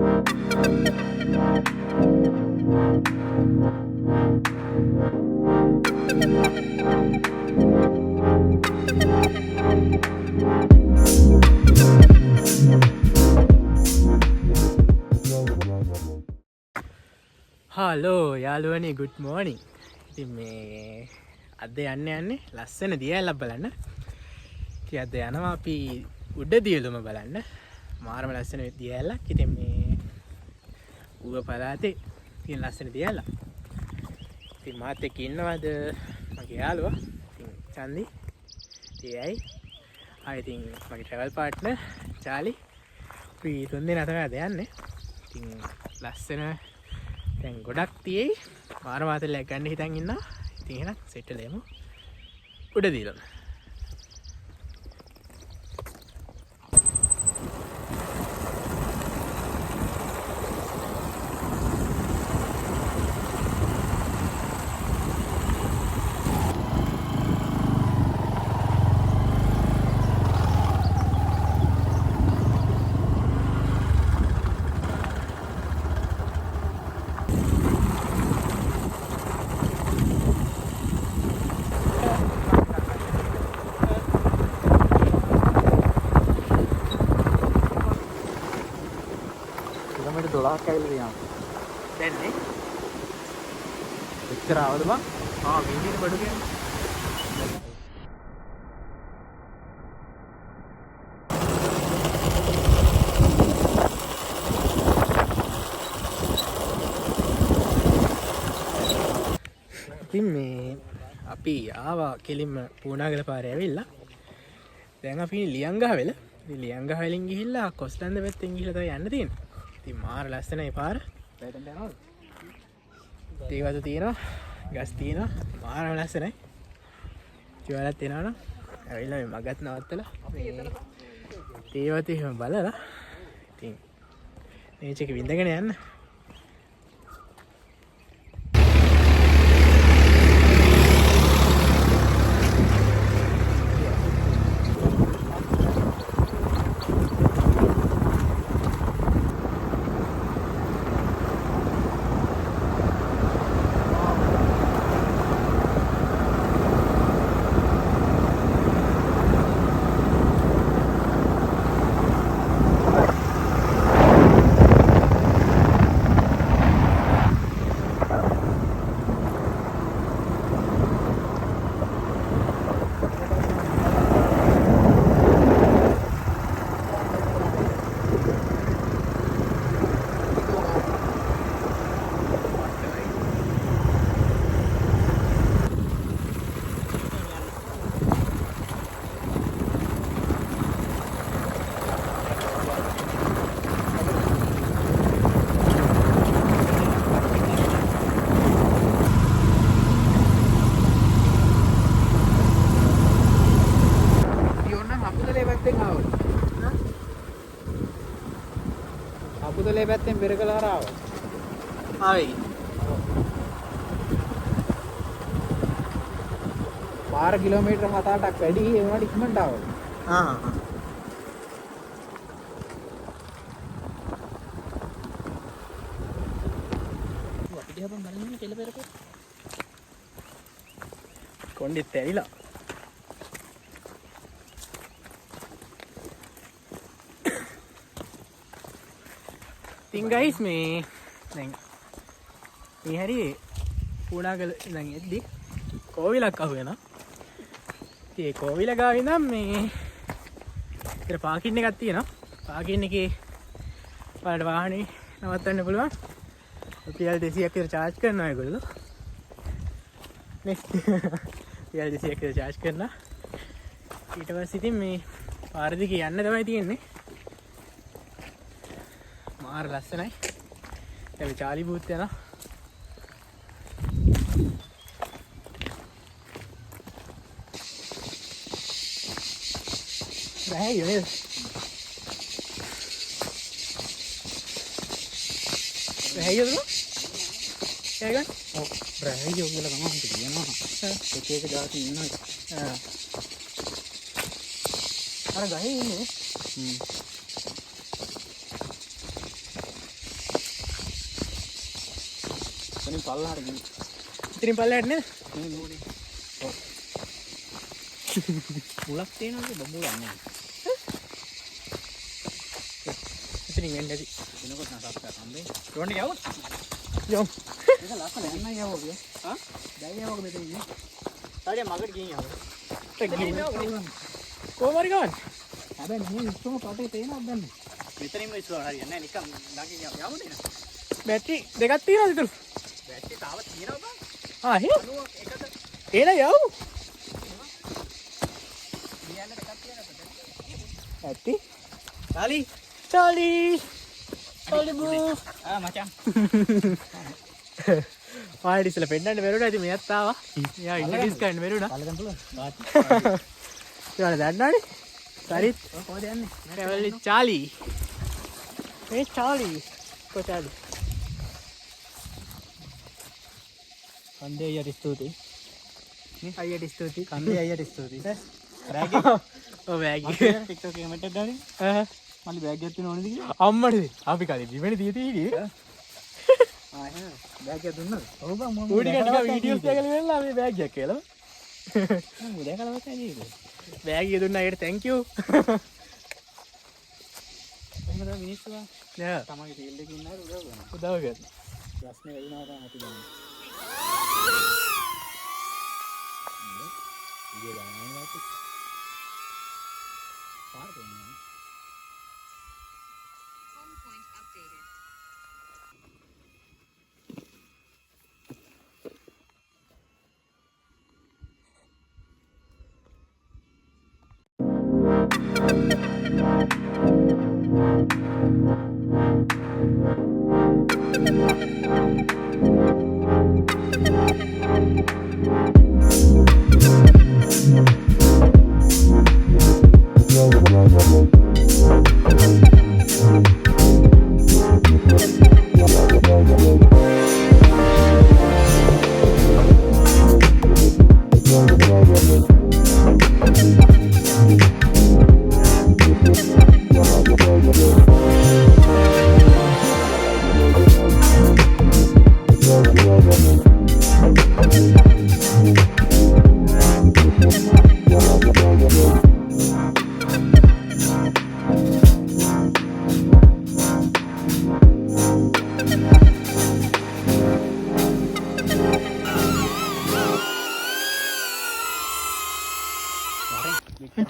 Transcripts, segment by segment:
Hello යාළුවනේ good morning. ඉතින් මේ අද යන්නේ ලස්සන දියැලක් බලන්න. ඉතින් අද යනවා අපි උඩ දියලුම බලන්න. මාරම ලස්සන දියැලක්. ඉතින් මේ ඌව පළාතේ තියෙන ලස්සන දියැලක්. ඉතින් මාත් එක්ක ඉන්නවද මගේ යාළුවා. ඉතින් චන්දි. එයයි. ඉතින් මගේ travel partner චාලි. අපි තුන් දෙනා තමයි යන්නේ. ඉතින් ලස්සන දැන් ගොඩක් තියෙයි මාර මාතලයක් ගන්න හිතන් ඉන්නවා. ඉතින් එහෙනම් සෙට් වෙලෙමු උඩ දියලුම. කිලෝමීටර් 12ක් ඇවිල්ලා තියෙනවා. දැන් නේ එච්චර ආවද බං? වීදියේ බඩු කියන්නේ. ඉතින් මේ අපි ආවා කෙලින්ම පූනාගල පාරේ ඇවිල්ලා. දැන් අපි ලියංගහවෙල. ඉතින් ලියංගහවෙලින් ගිහිල්ලා කොස්ලන්ද පැත්තෙන් ගිහිල්ලා තමයි යන්න තියෙන්නේ. ඉතින් මාර ලස්සනයි පාර. පැත්තෙන් යනවද? තේවතු තියෙනවා, ගස් තියෙනවා, මාරම ලස්සනයි. ජීවලත් එනවා නම් ඇවිල්ලා මේ මගත් නවත්තලා තේවතු එහෙම බලලා ඉතින් මේක විඳගෙන යන්න. අපුදලේ පැත්තෙන් පෙරකල හරහාව. ආවේ. පාර කිලෝමීටර් 7-8ක් වැඩි ඒ වුණාට ඉක්මනට ආවා. අපි දිහා බලන්න ඉන්නේ කෙල පෙරක. කොණ්ඩෙත් ඇරිලා. ඉතින් ගයිස් මේ දැන් මේ හැරියේ පූනාගල ඉඳන් එද්දි කෝවිලක් අහුවෙනවා. ඉතින් ඒ කෝවිල ගාව ඉඳන් මේ ඉතර පාකින් එකක් තියෙනවා. පාකින් එකේ බලන්න වාහනේ නවත්තන්න පුළුවන්. රුපියල් 200ක් විතර charge කරනවා ඒගොල්ලෝ. නේ රුපියල් 200ක් විතර charge කරනවා. ඊට පස්සේ ඉතින් මේ පාර දිගේ යන්න තමයි තියෙන්නේ. මාර ලස්සනයි. දැන් චාලි බූත් යනවා. රැහි නේද? රැහි යෝද? ඒගන්? ඔව් රැහි යෝ කියලා ගමන් කියනවා. එක එක જાති ඉන්නවා. අර ගහේ ඉන්නේ. එතනින් පල්ලහට ගිහින්. ඉතින් පල්ලෙහාට නේද? මුලක් තියෙනවද බම්බුලක් නෑ. ඉතින් එන්න ඇති. එනකොට නසක් හම්බෙන්නේ. රොන්නේ යවුවා. යම්. ඒක ලස්සන යන්න යවුවා. හා? දැන් යවුවා මෙතන ඉන්නේ. තාරිය මගට ගිහින් යවුවා. කොහමද ගන්නේ? හැබැයි මේ ඉස්සම කටේ තේනවද දන්නේ? මෙතනින්ම ඉස්සුවා හරියන්නේ නැහැ නිකන් ළඟින් යමු නේද? බැටරි දෙකක් තියෙනවද ඉතුරු? බැටරි තාම තියෙනවා බං. ආ එහෙනම් 91ද? එහෙනම් යව්. කියන්න දෙකක් තියෙනවද? ඇත්ති. තාලි. චාලි. චාලි බෝ. මචං. ආයෙත් ඉස්සලා පෙන්නන්න බැරුණා. ඉතින් මෙයත් ආවා. යා ඉංග්‍රීසි ගන්න බැරුණා. පළගන්න පුළුවන්. ඒවල දන්නවනේ. සරිත් කොහෙද යන්නේ? Travel with Charlie A Charlie को चार्ली කන්දේ අයියට ස්තුතියි. අයියට ස්තුතියි කන්දේ අයියට ස්තුතියි. බෑග් එක ඔව් බෑග් එක TikTok එකේ කමෙන්ට් එකක් දාන්නේ. මල්ලි බෑග් එකක් තියෙනවද කියලා. අම්මටද අපි කලින් දිවෙන දීති හිටියේ එහෙනම් බෑග් එක දුන්නද? ඔව් බං මම ඌටි ටික වීඩියෝස් එකල වෙලා මේ බෑග් එක කියලා මම දැකලා වත්යි නේද? බෑග් එක දුන්නා ඒකට thank you එහෙම තමයි මිනිස්සු බං. නෑ තමන්ගේ ෆීල්ඩ් එකේ ඉන්නාට උදව් කරනවා. උදව් කරන ප්‍රශ්නේ වෙනවා තමයි අපි දන්නේ. ඉතින් ගානක් නැති. පාර දෙන්නේ. Home point updated.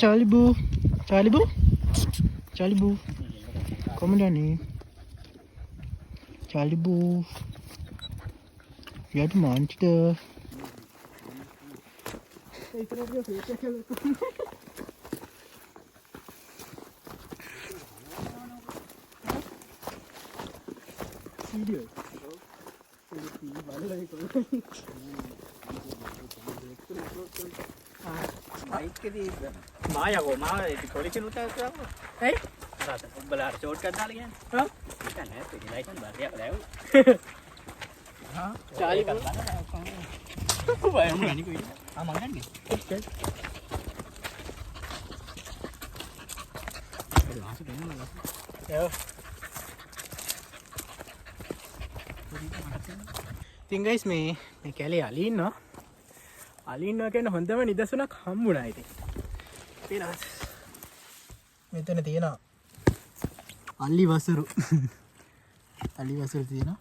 Charlie boo Charlie boo Charlie boo come down here Charlie boo you have to monster video bike එකේ මායකෝ මාව පොලිසිය උතර කරා. hey අර උඹලා ෂෝට් කට් දාලා කියන්නේ. huh ඒක නෑ ඒක ලයිසන් බාරයක් දැවු. Charlie boo බය මොනවා නිකෝ ඉන්න. මං ගන්නේ. okay ඒක වාසි දෙන්නවා. yeah ඉතින් guys මේ කැලේ අලි ඉන්නවා අලි ඉන්නවා කියන හොඳම නිදසුනක් හම්බුණා ඉතින් පේනවද මෙතන තියෙනවා අලි වසරු අලි වසරු තියෙනවා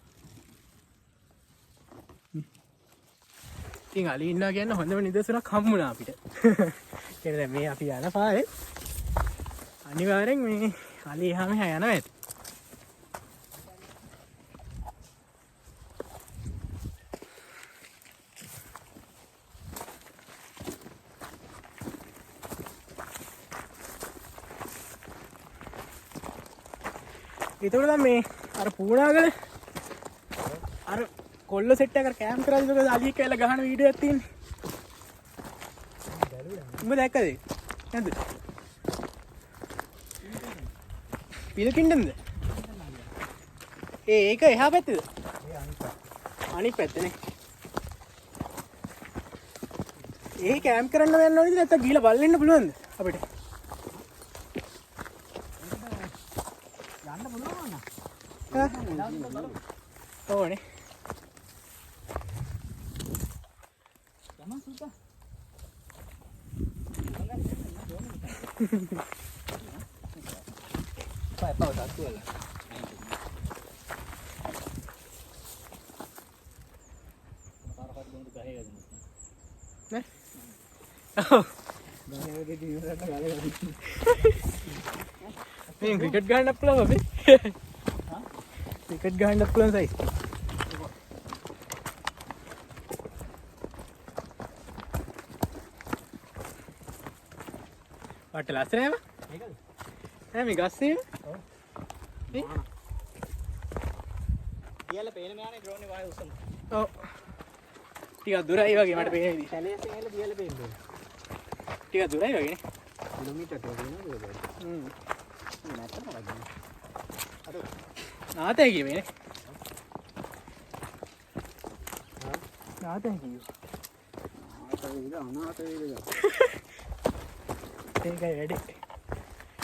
ඉතින් අලි ඉන්නවා කියන හොඳම නිදසුනක් හම්බුණා අපිට කියන්නේ දැන් මේ අපි යන පාරේ අනිවාර්යෙන් මේ අලි එහා මෙහා යනවා ඇති එතකොට දැන් මේ අර පූණාගල අර කොල්ල සෙට් එකකට කැම්ප් කරලා ඉතක අලියෙක් කියලා ගහන වීඩියෝ එකක් තියෙන්නේ. උඹ දැක්කද? නැද්ද? පිල්කින්ඩන්ද? ඒක එහා පැත්තේද? අනිත් පැත්තනේ. ඒ කැම්ප් කරන්න යන්න ඕනේද නැත්නම් ගිහලා බලන්න පුළුවන්ද අපිට? ඕනේ Apa satu lah. නේ ඔව් මේ ක්‍රිකට් ගහන්න පුළුවන් අපි ක්‍රිකට් ගහන්න පුළුවන් සයිස් වට ලස්සනයි නේද නෑ මේ ගස්සේ ඔව් මේ කියලා පේන මෙයානේ ඩ්‍රෝන් එක ආයේ උස්සන. ඔව් ටිකක් දුරයි වගේ මට පේන විදිහ සැලේසෙන් එල කියලා පේන්නේ. ටිකක් දුරයි වගේ නේ කිලෝමීටර් ක වෙනවා ඒක. නැත්තම් වගේ. අර නාතේ කිව්වේ නේ නාතේ කිව්වේ අනාත වේද. ඒකයි වැඩි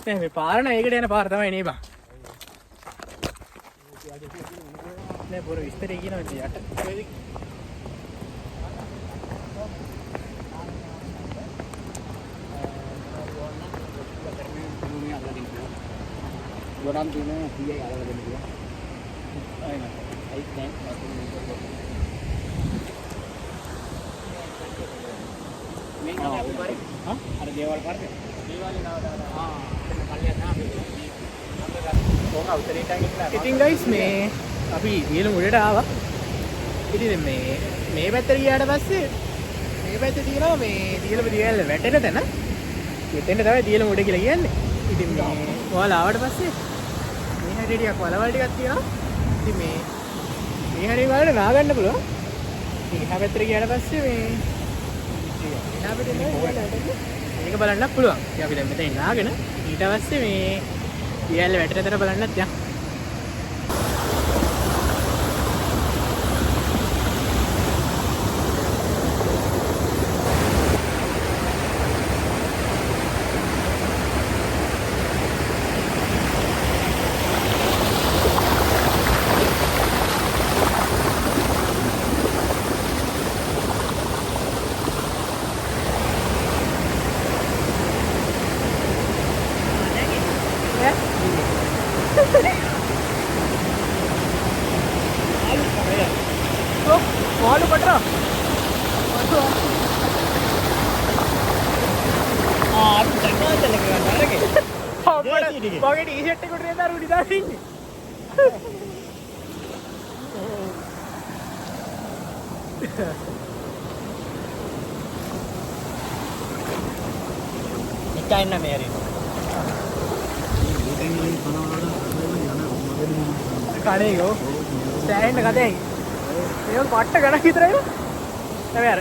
නෑ මේ පාර නම් ඒකට යන පාර තමයි නේ බං නෑ පොර විස්තරේ කියනවා ඉතින් යට කොහෙද ගොඩක් දින 100යි අරගෙන ගියා. අය නෑ. අයි දැන් මේක අපි කරේ. හා? අර දේවල් පාරේ. දේවාලේ නාව දාලා. එතන කල්ලියක් නාම. කොහොම උතරේට ගිහින් ඉතින් ගයිස් මේ අපි දියලු මුඩට ආවා ඉතින් මේ පැත්තට ගියාට පස්සේ මේ පැත්තේ තියෙනවා මේ දියලු දියල් වැටෙන තැන මෙතෙන්ට තමයි දියලු මුඩ කියලා කියන්නේ ඉතින් මේ ඔයාලා ආවට පස්සේ මේ හැටි ටිකක් වලවල් ටිකක් තියෙනවා ඉතින් මේ හැටි වලට නා ගන්න පුළුවන් ඉතින් එහා පැත්තට ගියාට පස්සේ මේ එහා පැත්තේ මේක බලන්න පුළුවන් ඉතින් අපි දැන් මෙතන නාගෙන ඊට පස්සේ මේ දියල් වැටෙන තැන බලන්නත් යන්න Malu patra. අපි දැක්කා තලක ගන්නරගේ. මගේ ටී-ෂර්ට් එක උඩට දාලා උඩි දාලා ඉන්නේ. නිකන් නෑ කණේකෝ ස්ටෑන්ඩ් කතේ ඒක පට්ට ගණන් විතරයි නෑ අර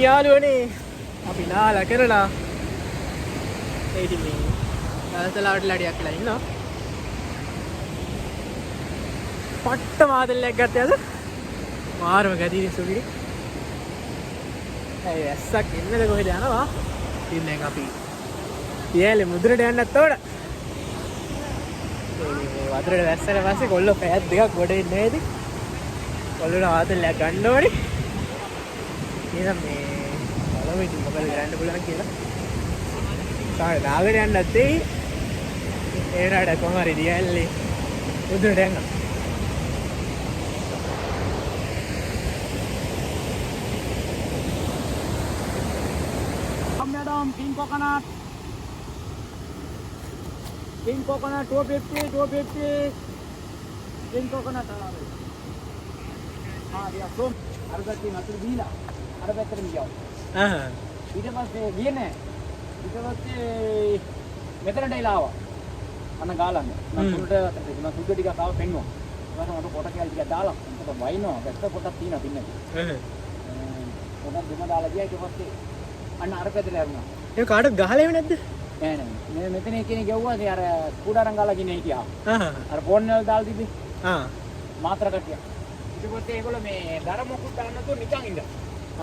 යාළුවනේ අපි නාලා කරලා ඉතින් මේ දවසලාවට ලඩියක් කියලා ඉන්නවා පට්ට මාදල්ලයක් ගත්තේ අද මාරම ගතියි සුවිරි ඒ ඇස්සක් ඉන්නද කොහෙද යනවා ඉතින් දැන් අපි තියලේ මුදුරට යන්නත් ඕන මේ වතුරට වැස්සට පස්සේ කොල්ලෝ පැයක් දෙකක් ගොඩ එන්නේ නේද කොල්ලෝ මාදල්ලයක් ගන්න ඕනේ එහෙනම් මේ බලමු ඉතින් මොකද කරන්න පුළුවන් කියලා. සාරේ නාගෙන යන්නත් එයි. ඒ රාඩ කොහොම හරි දියල්ලේ උඩට යන්න. Madam, pink coconut. Pink coconut 250, 250. Pink coconut. हाँ दिया सोम अरे बच्चे ना तो बीला अरे बेहतर नहीं जाओ इधर बस ये ने इधर बस बेहतर नहीं लावा अन्न गाला में ना सुनते दिखा काव पेन्नो वहाँ वहाँ तो कोटा क्या दिखा डाला तो भाई नो बेहतर कोटा तीन दिन में कोटा दिमाग डाला दिया कि बस अन्न अरे बेहतर है ना ඒ කාටවත් ගහලා එන්නේ නැද්ද? නෑ නෑ. මේ මෙතන එක්කෙනෙක් ගැව්වා ඉතින් අර කුඩාරම් ගාලා කියන හිටියා. ආ අර ෆෝන් වල දාලා තිබ්බේ. ආ මාත්‍ර කටිය. ඊට පස්සේ ඒගොල්ලෝ මේ දර මොකුත් දාන්න නැතුව නිකන් ඉඳලා.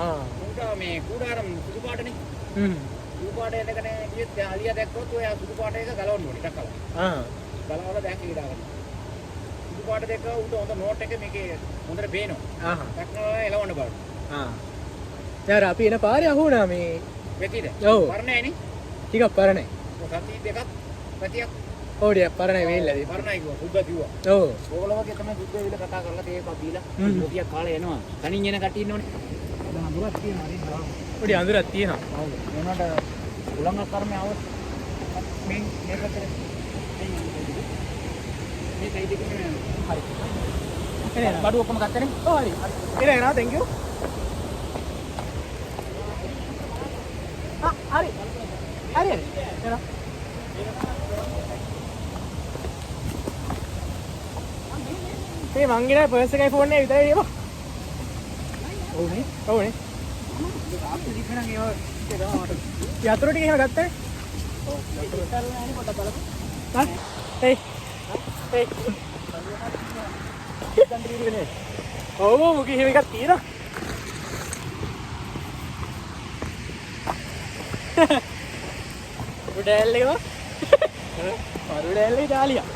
ආ උන්ට මේ කුඩාරම් සුදු පාටනේ. හ්ම් සුදු පාට එනකනේ ගියත් අලියා දැක්කොත් ඔය සුදු පාට එක ගලවන්න ඕනේ ටක් කළා. ආ ගලවලා බෑග් එකේ දාගන්න. සුදු පාට දෙක උට හොඳ නෝට් එක මේකේ හොඳට පේනවා. ආ ටක්නෝලා එලවන්න බලන්න. ආ යාර අපි එන පාරේ අහුණා මේ වෙතිද? ඔව්. පරණයි නේ. ටිකක් පරණයි. ඔය සති දෙකක් පැතියක් ඔව් ටිකක් පරණයි වෙයිලාදී. පරණයි කිව්වා. සුද්ධ කිව්වා. ඔව් ඕගොල්ලෝ වගේ තමයි සුද්ධ විල කතා කරලා තේකක් දීලා හ්ම්. මොකියක් කාලේ එනවා. තනින් එන කට්ටිය ඉන්නෝනේ. දැන් අඳුරක් තියෙනවා හරි බා. පොඩි අඳුරක් තියෙනවා. හවුද? එනකොට උලංග කර්මය આવොත් මේ පැත්තට මේ සයිඩ් එකේ හරි. එනේ බඩු ඔක්කොම ගත්තනේ? ඔව් හරි. එනේ නා thank you. හරි. හරි හරි. එනවා. මේ මංගිනේ පර්ස් එකයි ෆෝන් එකයි විතරයි ඒවා. ඔව් නේ. ඔව් නේ. ආප්පු දිකනන් ඒව යතුරු ටික එහෙම ගත්තනේ. ඔව් යතුරු කරලා නැහැ පොඩ්ඩක් බලමු. හා? එයි. එයි. දැන් දිරිනේ. ඔව් මොකද එහෙම එකක් තියෙනවා. උඩැල්ල එක. වරුඩැල්ලේ ඩාලියා.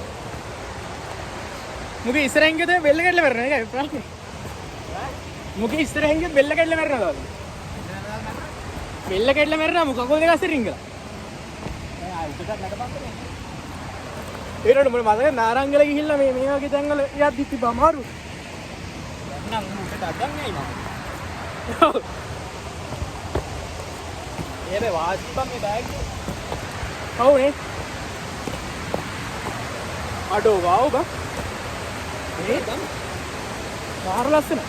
මුගේ ඉස්සරහින් ගියද බෙල්ල කැඩලා මැරෙනවා ඒකයි ප්‍රශ්නේ. මුගේ ඉස්සරහින් ගියද බෙල්ල කැඩලා මැරෙනවා. බෙල්ල කැඩලා මැරෙනවා මුක කකුල් දෙක අස්සේ රිංගලා. මම ආයෙත් නඩපන්තනේ. ඒරොඩ මම මතක නාරංගල ගිහිල්ලා මේ වගේ තැන්වල යද්දි තිබ්බ අමාරු. නම් උකට අදන්නේ නෑ. ඔව්. ඒබේ වාසිපම් මේ බෑග් එක. ඔව් නේ. අඩෝ වව් බා. මේ ගම් මාර ලස්සන.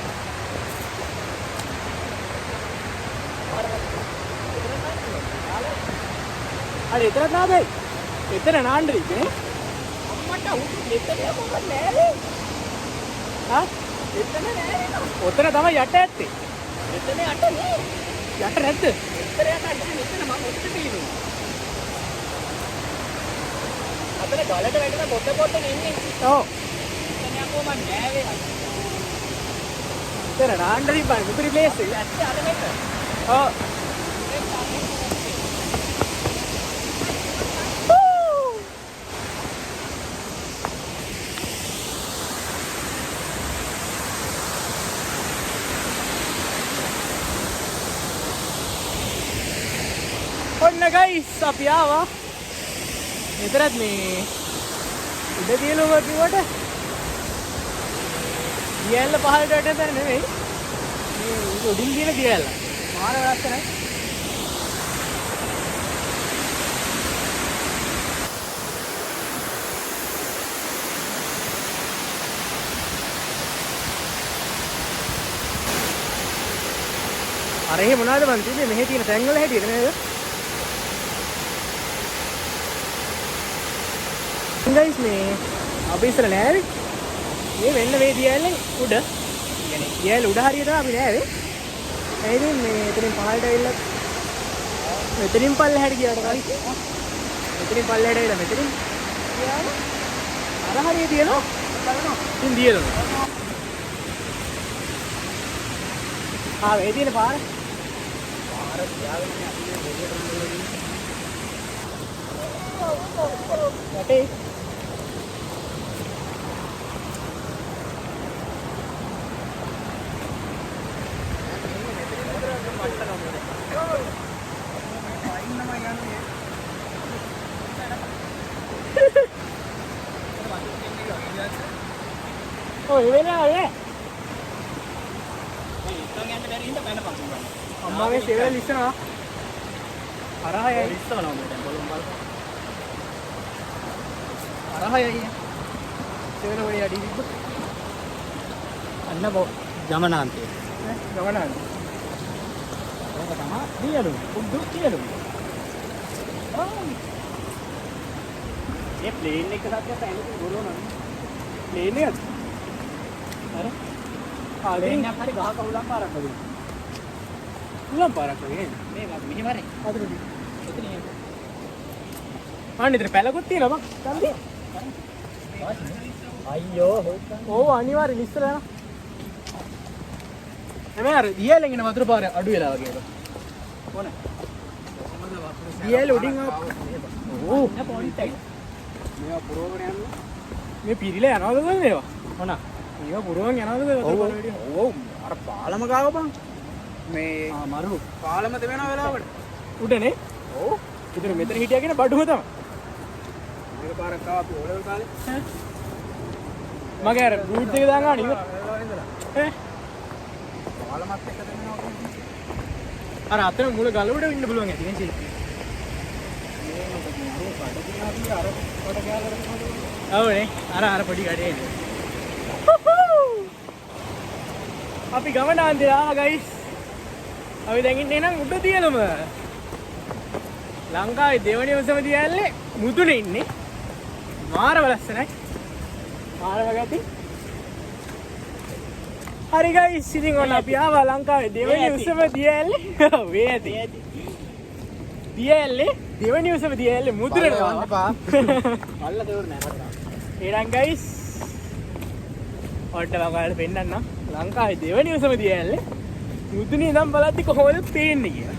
අර එතන නාදයි. එතන නාන්දරි නේ. අම්මට උඩ මෙතන මොකක්ද නෑනේ. හා? එතන නෑනේ. ඔතන තමයි යට ඇත්තේ. එතන යට නේ. යට නැද්ද? එතන යට නෑ. මෙතන මම ඔතන තියෙනවා. අතන ගලට වැටෙන පොඩ ඉන්නේ. ඔව්. එතන යකෝ මං නෑවේ. එතන නාන්දරි බං උතුරි ප්ලේස් එක. ඇත්ත අර මෙතන. ඔව්. ඔන්න ගයිස් අපි ආවා. මෙතරත් මේ උඩ දියලුම කිව්වට දියැල්ල පහළට වැටෙන තැන නෙමෙයි. මේ උඩින් දියන දියැල්ල. මාර ලස්සනයි. අර එහෙ මොනවද මන් තියන්නේ මෙහෙ තියෙන තැන්වල හැටියට නේද? ගයිස් මේ අපි ඉස්සර නෑවේ. මේ වෙන්න මේ දියැලෙන් උඩ. يعني දියැල උඩ හරියට තමයි අපි නෑවේ. ඒ ඉතින් මේ එතනින් පහළට ඇවිල්ලා මෙතනින් පල්ලෙහාට ගියාට කලින් මෙතනින් පල්ලෙහාට ඇවිල්ලා මෙතනින් ගියාම අර හරිය තියෙනවා. බලනවා. ඉතින් දියලුණා. මේ තියෙන පාර. පාර තියාගෙන අපි මේ බොඩේ රන්දෝලින් යටේ ඔය වෙලාවේ අම්මාගේ සෙවල ලිස්සනවා. අරහයයි ඉස්සවනවා මේ දැන් බලමු බලමු. අරහයයි සෙවල වල යඩි තිබ්බ අන්න බෝ ජමනාන්තේ. ගමනන් ඕක තමයි දියලු. උඩු දියලු. ඒ ප්ලේන් එක සත්‍යයට ඇලුම් ගොරවනවා. ප්ලේන් එකද? අර ප්ලේන් එක හරි ගහක උලම් පාරක් වගේ. උලම් පාරක් වගේ මේ මෙහෙම හරි. අදට එතන අන්න ඉතින් පැලකුත් තියෙනවා බං. ගන්න. අයියෝ ඕව අනිවාර්යෙන් ඉස්සර යනවා. එමේ අර දියලෙන් එන වතුර පාරේ අඩු වෙලා වගේ ඒක. ඕන. දියල උඩින් ආව. ඕ නේ පොඩි ටයි. මේවා පුරවගෙන යන්න. මේ පිරිලා යනවද කොහෙද මේවා? මොන? මේවා පුරවන් යනවද කොහෙද? ඔව් අර පාලම ගාව බං. මේ මරු පාලම දෙවෙන වෙලාවට. උඩනේ. ඔව්. ඉතින් මෙතන හිටියා කියන බඩුව තමයි. මේක පාරක් ආව අපි ඕලෙවල් කාලේ. මගේ අර බූට් එක දාන් ගන්න ඉවර. ඈ පාලමත් එක්ක දෙනවා. අර අතන මුල ගල උඩ ඉන්න පුළුවන් ඇති නේද? ඔව්නේ අර පොඩි ගඩේ නේ. අපි ගමන අන්තිම ආවා ගයිස්. අපි දැන් ඉන්නේ නම් උඩ දියලම. ලංකාවේ දෙවනි උසම දියැලේ මුදුනේ ඉන්නේ. මාරව ලස්සනයි. මාරව ගැති. හරි ගයිස් ඉතින් ඔන්න අපි ආවා ලංකාවේ දෙවනි උසම දියැලේ. වේ ඇති. දියැලේ දෙවනි උසම දියැලේ මුදුනේ වන්න එපා. අල්ල දෙවර නෑ. එහෙනම් ගයිස් ඔන්න ඔයාලට පෙන්නන්න ලංකාවේ දෙවනි උසම දියැලේ මුදුනේ ඉඳන් බලද්දි කොහොමද පේන්නේ කියලා.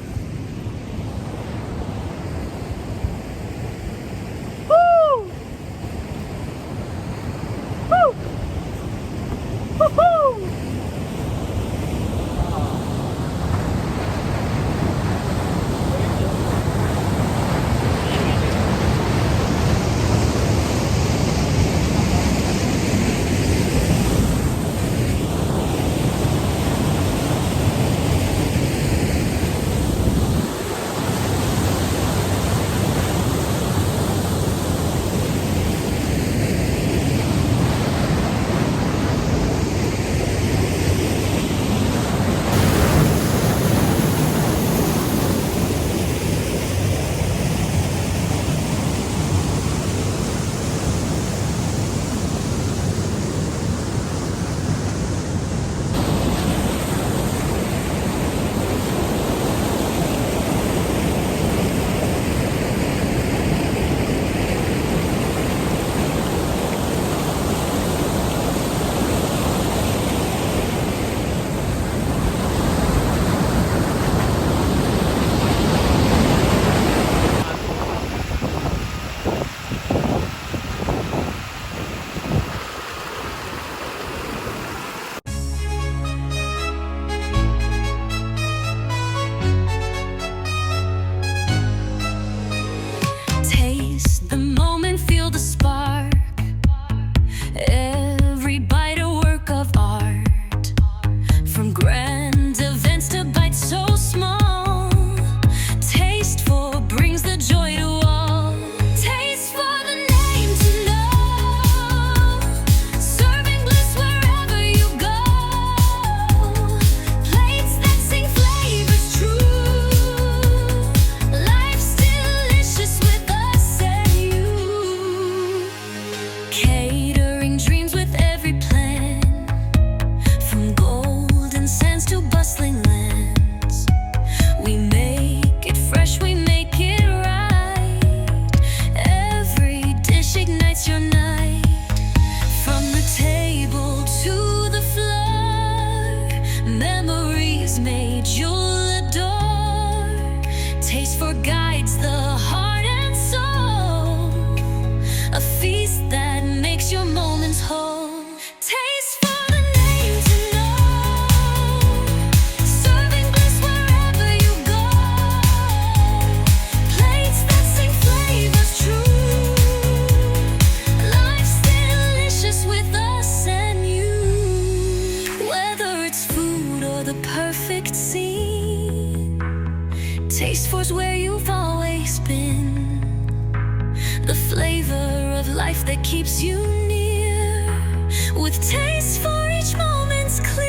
Taste for's where you've always been. The flavor of life that keeps you near. With taste for each moment's clear.